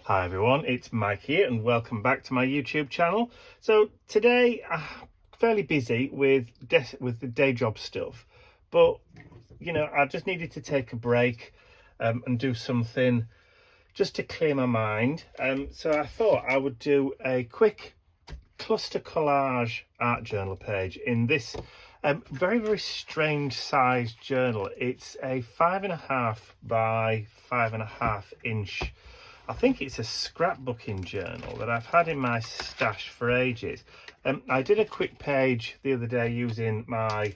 Hi everyone, it's Mike here and welcome back to my YouTube channel. So today I'm fairly busy with the day job stuff, but you know, I just needed to take a break and do something just to clear my mind. So I thought I would do a quick cluster collage art journal page in this very strange sized journal. It's a 5.5 by 5.5 inch. I think it's a scrapbooking journal that I've had in my stash for ages. I did a quick page the other day using my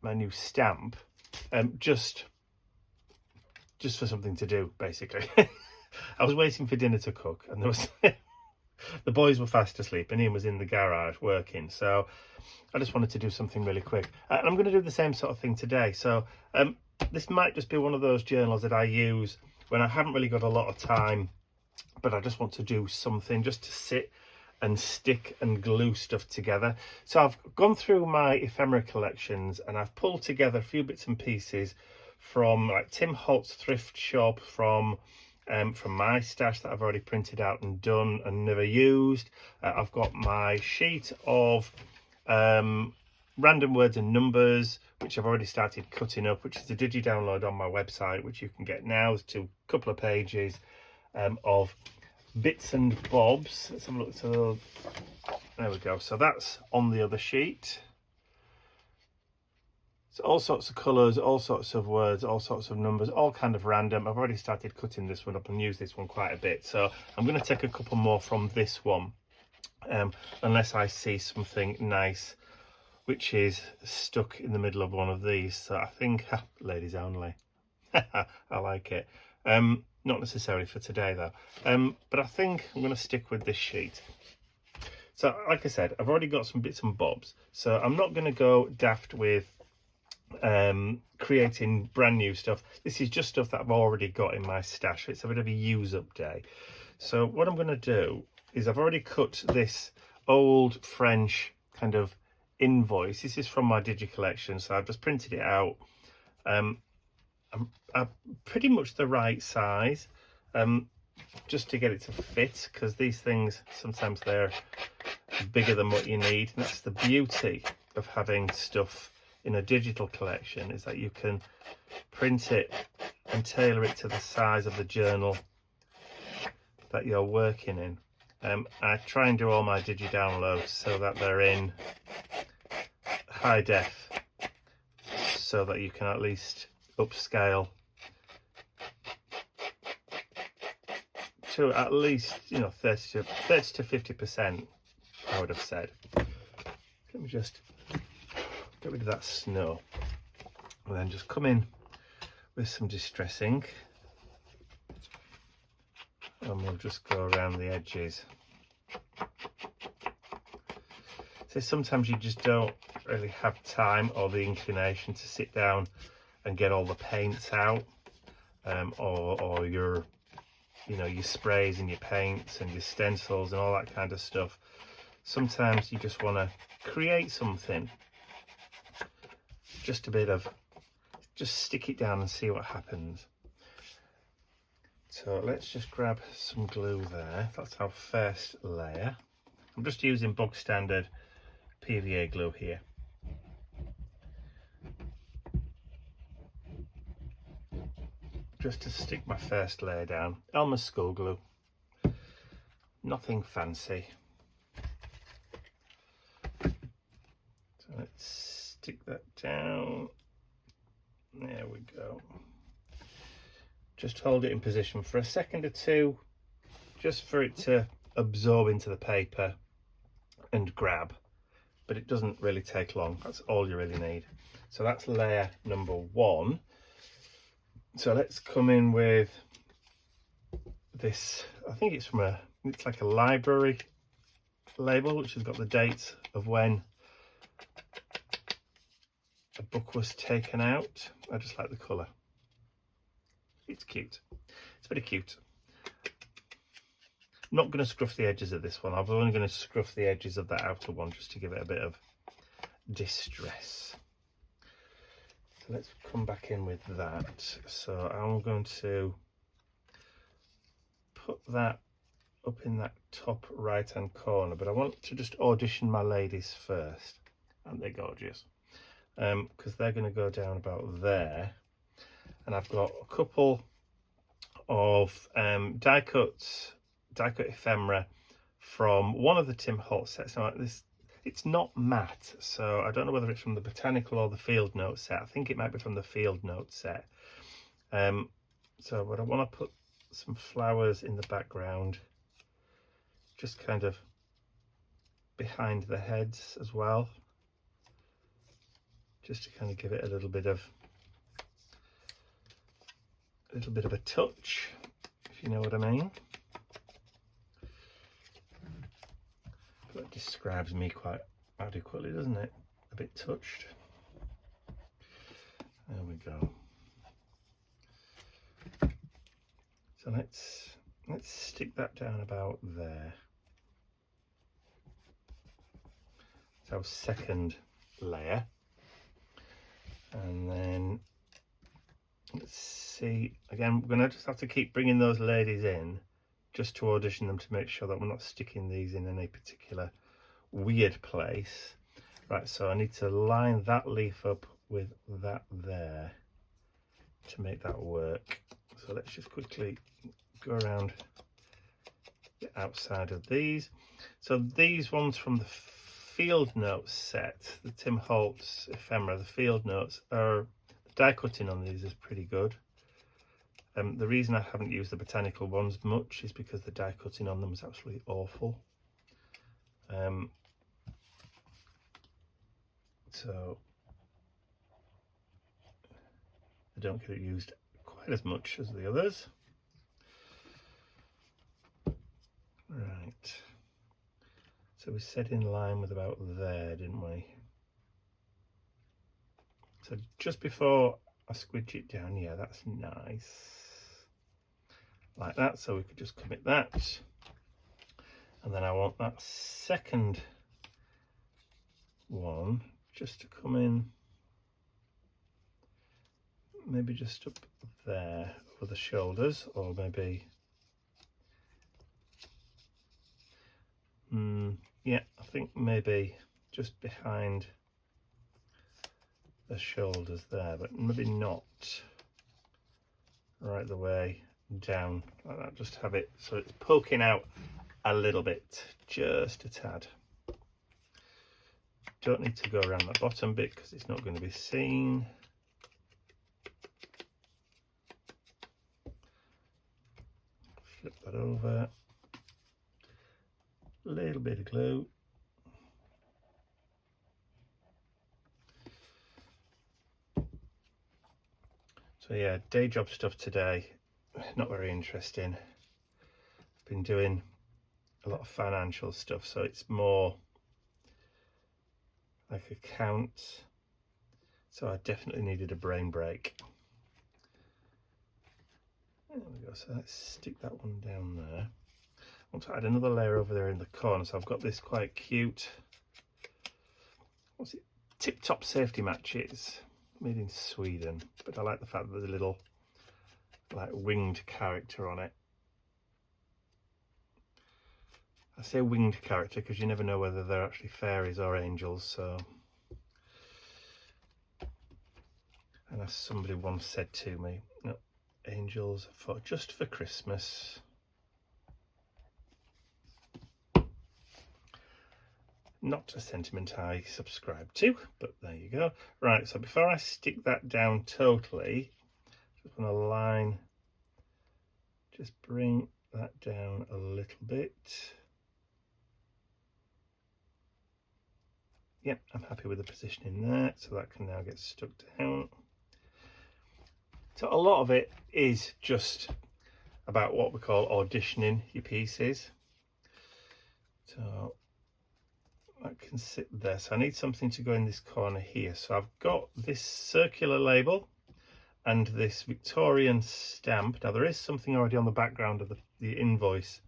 new stamp, just for something to do, basically. I was waiting for dinner to cook, and there was the boys were fast asleep, and Ian was in the garage working. So I just wanted to do something really quick, and I'm going to do the same sort of thing today. So this might just be one of those journals that I use when I haven't really got a lot of time, but I just want to do something just to sit and stick and glue stuff together. So I've gone through my ephemera collections and I've pulled together a few bits and pieces from like Tim Holt's thrift shop, from my stash that I've already printed out and done and never used. I've got my sheet of random words and numbers, which I've already started cutting up, which is a digi download on my website, which you can get now. To a couple of pages of bits and bobs. Let's have a look. So there we go. So that's on the other sheet. So all sorts of colours, all sorts of words, all sorts of numbers, all kind of random. I've already started cutting this one up and used this one quite a bit. So I'm going to take a couple more from this one, unless I see something nice which is stuck in the middle of one of these. So I think, ladies only, I like it. Not necessarily for today though, but I think I'm going to stick with this sheet. So like I said, I've already got some bits and bobs, so I'm not going to go daft with creating brand new stuff. This is just stuff that I've already got in my stash. It's a bit of a use up day. So what I'm going to do is I've already cut this old French kind of invoice. This is from my digi collection, so I've just printed it out. I'm pretty much the right size, just to get it to fit, because these things sometimes they're bigger than what you need. And that's the beauty of having stuff in a digital collection, is that you can print it and tailor it to the size of the journal that you're working in. I try and do all my digi downloads so that they're in high def, so that you can at least upscale to at least, you know, 30 to 50%, I would have said. Let me just get rid of that snow and then just come in with some distressing, and we'll just go around the edges. So sometimes you just don't really have time or the inclination to sit down and get all the paints out, or your, you know, your sprays and your paints and your stencils and all that kind of stuff. Sometimes you just want to create something, just stick it down and see what happens. So let's just grab some glue there. That's our first layer. I'm just using bog standard PVA glue here. Just to stick my first layer down. Elmer's school glue. Nothing fancy. So let's stick that down. There we go. Just hold it in position for a second or two, just for it to absorb into the paper and grab. But it doesn't really take long. That's all you really need. So that's layer number one. So let's come in with this. I think it's it's like a library label, which has got the dates of when a book was taken out. I just like the colour. It's cute. It's very cute. I'm not going to scruff the edges of this one. I'm only going to scruff the edges of that outer one just to give it a bit of distress. So let's come back in with that. So I'm going to put that up in that top right hand corner, but I want to just audition my ladies first. Aren't they gorgeous? Because they're going to go down about there, and I've got a couple of die cut ephemera from one of the Tim Holt sets. Now this, it's not matte, so I don't know whether it's from the Botanical or the Field Note set. I think it might be from the Field Note set. So but I want to put some flowers in the background, just kind of behind the heads as well, just to kind of give it a little bit of a touch, if you know what I mean. That describes me quite adequately, doesn't it? A bit touched. There we go. So let's stick that down about there. It's our second layer, and then let's see, again we're going to just have to keep bringing those ladies in just to audition them, to make sure that we're not sticking these in any particular weird place. Right, so I need to line that leaf up with that there to make that work. So let's just quickly go around the outside of these. So these ones from the Field Notes set, the Tim Holtz ephemera, the Field Notes, are, the die cutting on these is pretty good. The reason I haven't used the Botanical ones much is because the die cutting on them is absolutely awful. So they don't get used quite as much as the others. Right, so we set in line with about there, didn't we? So just before I squidge it down, yeah, that's nice. Like that, so we could just commit that. And then I want that second one just to come in, maybe just up there over the shoulders, or maybe, yeah, I think maybe just behind the shoulders there, but maybe not right the way down like that. Just have it so it's poking out a little bit, just a tad. Don't need to go around the bottom bit because it's not going to be seen. Flip that over, a little bit of glue. So yeah, day job stuff today, not very interesting. I've been doing a lot of financial stuff, so it's more like accounts. So I definitely needed a brain break. There we go, so let's stick that one down there. I want to add another layer over there in the corner, so I've got this quite cute, what's it, Tip Top safety matches, made in Sweden, but I like the fact that there's a little like winged character on it. I say winged character because you never know whether they're actually fairies or angels. So, and as somebody once said to me, no, angels for just for Christmas. Not a sentiment I subscribe to, but there you go. Right, so before I stick that down totally, just want to line, just bring that down a little bit. Yep, I'm happy with the positioning there, so that can now get stuck down. So a lot of it is just about what we call auditioning your pieces. So that can sit there. So I need something to go in this corner here. So I've got this circular label and this Victorian stamp. Now there is something already on the background of the invoice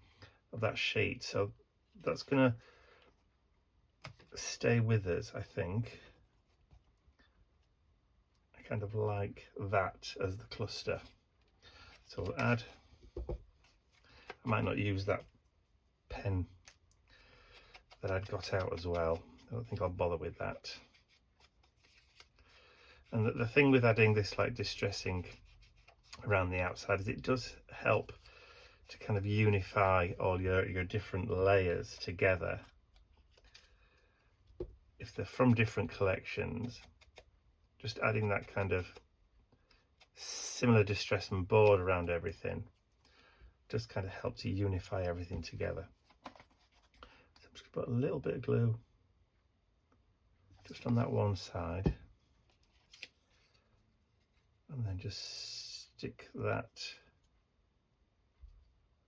of that sheet, so that's gonna stay with us, I think. I kind of like that as the cluster. So we'll add I might not use that pen that I'd got out as well. I don't think I'll bother with that. And the thing with adding this like distressing around the outside is it does help to kind of unify all your different layers together. If they're from different collections, just adding that kind of similar distress and board around everything just kind of helps to unify everything together. So I'm just going to put a little bit of glue just on that one side, and then just stick that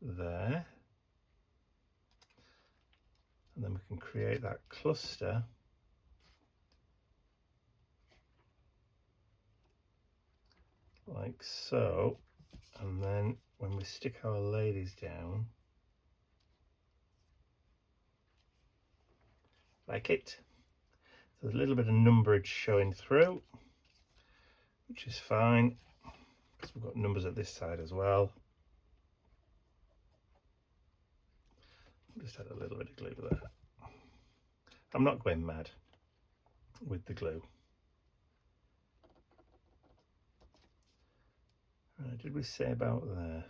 there, and then we can create that cluster like so. And then when we stick our ladies down, like it, there's a little bit of numberage showing through, which is fine because we've got numbers at this side as well. Just add a little bit of glue there. I'm not going mad with the glue. Did we say about there?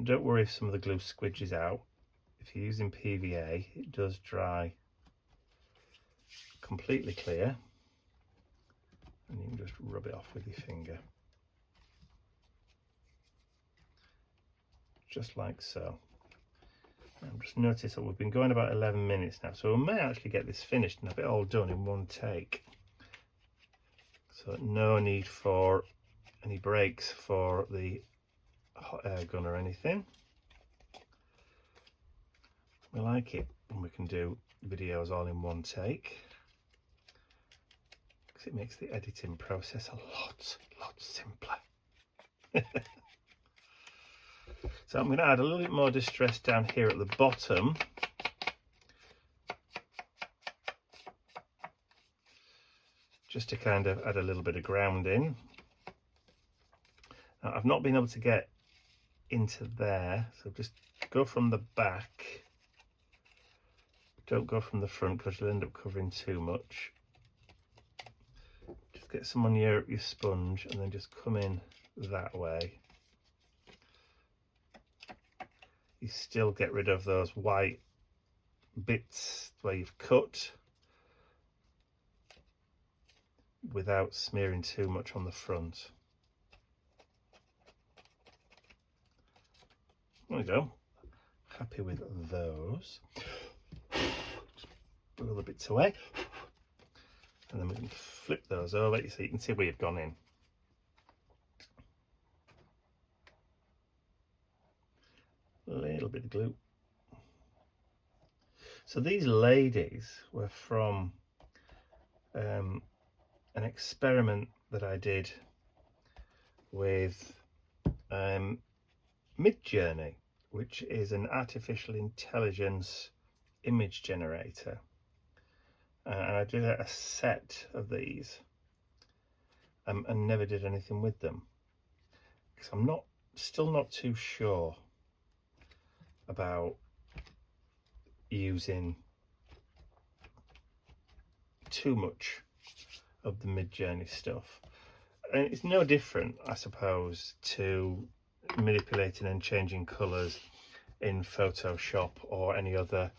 Don't worry if some of the glue squidges out. If you're using PVA, it does dry completely clear, and you can just rub it off with your finger, just like so. And just notice that we've been going about 11 minutes now, so we may actually get this finished and have it all done in one take. So no need for any breaks for the hot air gun or anything. We like it when we can do videos all in one take, because it makes the editing process a lot simpler. So I'm going to add a little bit more distress down here at the bottom. Just to kind of add a little bit of grounding. Now, I've not been able to get into there, so just go from the back. Don't go from the front because you'll end up covering too much. Just get some on your sponge and then just come in that way. You still get rid of those white bits where you've cut without smearing too much on the front. There we go. Happy with those. Put all the bits away. And then we can flip those over so you can see where you've gone in. A little bit of glue. So these ladies were from an experiment that I did with Midjourney, which is an artificial intelligence image generator, and I did a set of these and never did anything with them because I'm still not too sure about using too much of the Midjourney stuff. And it's no different, I suppose, to manipulating and changing colours in Photoshop or any other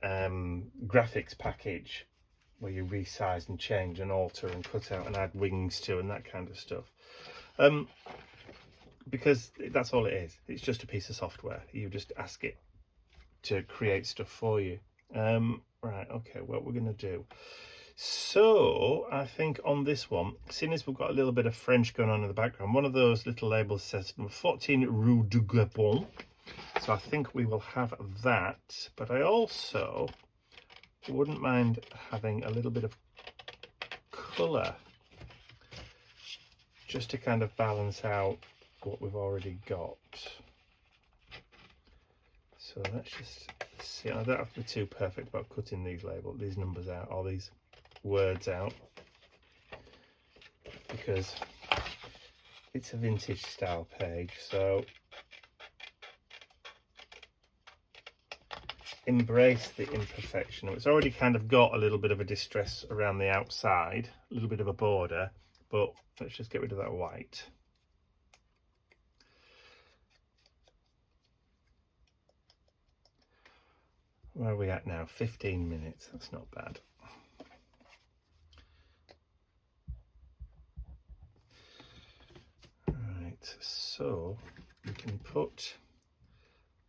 graphics package where you resize and change and alter and cut out and add wings to and that kind of stuff. Because that's all it is. It's just a piece of software. You just ask it to create stuff for you. Right, okay, what we're going to do. So I think on this one, seeing as we've got a little bit of French going on in the background, one of those little labels says number 14 Rue du Gabon. So I think we will have that, but I also wouldn't mind having a little bit of colour just to kind of balance out what we've already got. So let's just see. I don't have to be too perfect about cutting these these numbers out, or these words out, because it's a vintage style page, so embrace the imperfection. It's already kind of got a little bit of a distress around the outside, a little bit of a border, but let's just get rid of that white. Where are we at now? 15 minutes, that's not bad. Right, so we can put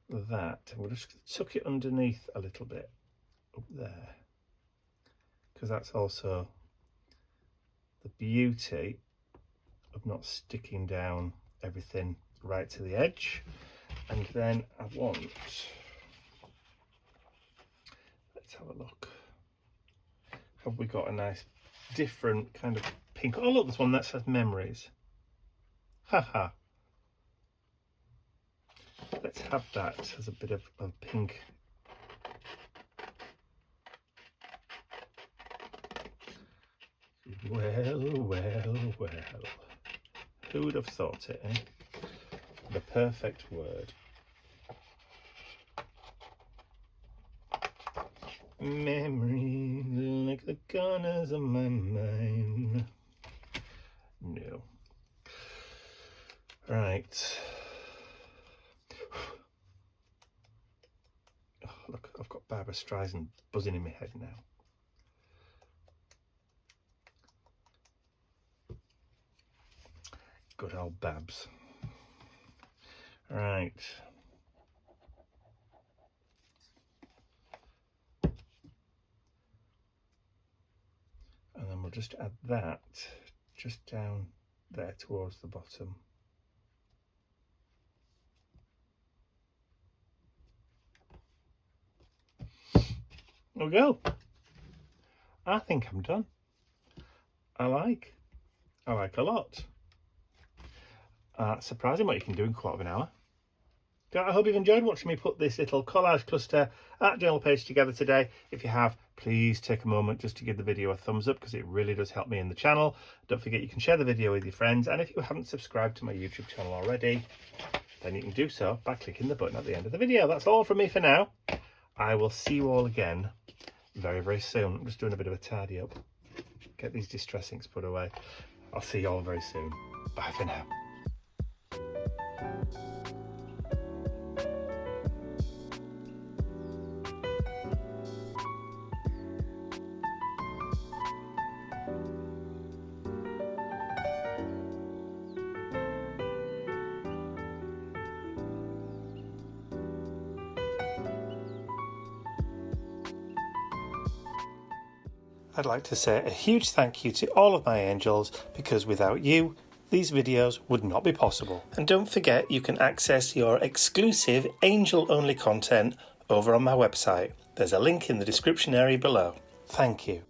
that, we'll just tuck it underneath a little bit up there, because that's also the beauty of not sticking down everything right to the edge. And then I want, let's have a look, have we got a nice different kind of pink? Oh look, there's one that says memories. Haha. Let's have that as a bit of a pink. Well, well, well. Who would have thought it, eh? The perfect word. Memories like the corners of my mind. No. Right. Oh, look, I've got Barbara Streisand buzzing in my head now. Good old Babs. Right. And then we'll just add that just down there towards the bottom. There we go. I think I'm done. I like a lot. Surprising what you can do in quarter of an hour. I hope you've enjoyed watching me put this little collage cluster art journal page together today. If you have, please take a moment just to give the video a thumbs up, because it really does help me in the channel. Don't forget you can share the video with your friends, and if you haven't subscribed to my YouTube channel already, then you can do so by clicking the button at the end of the video. That's all from me for now. I will see you all again very, very soon. I'm just doing a bit of a tidy up, get these distress inks put away. I'll see you all very soon. Bye for now. I'd like to say a huge thank you to all of my angels, because without you, these videos would not be possible. And don't forget you can access your exclusive angel-only content over on my website. There's a link in the description area below. Thank you.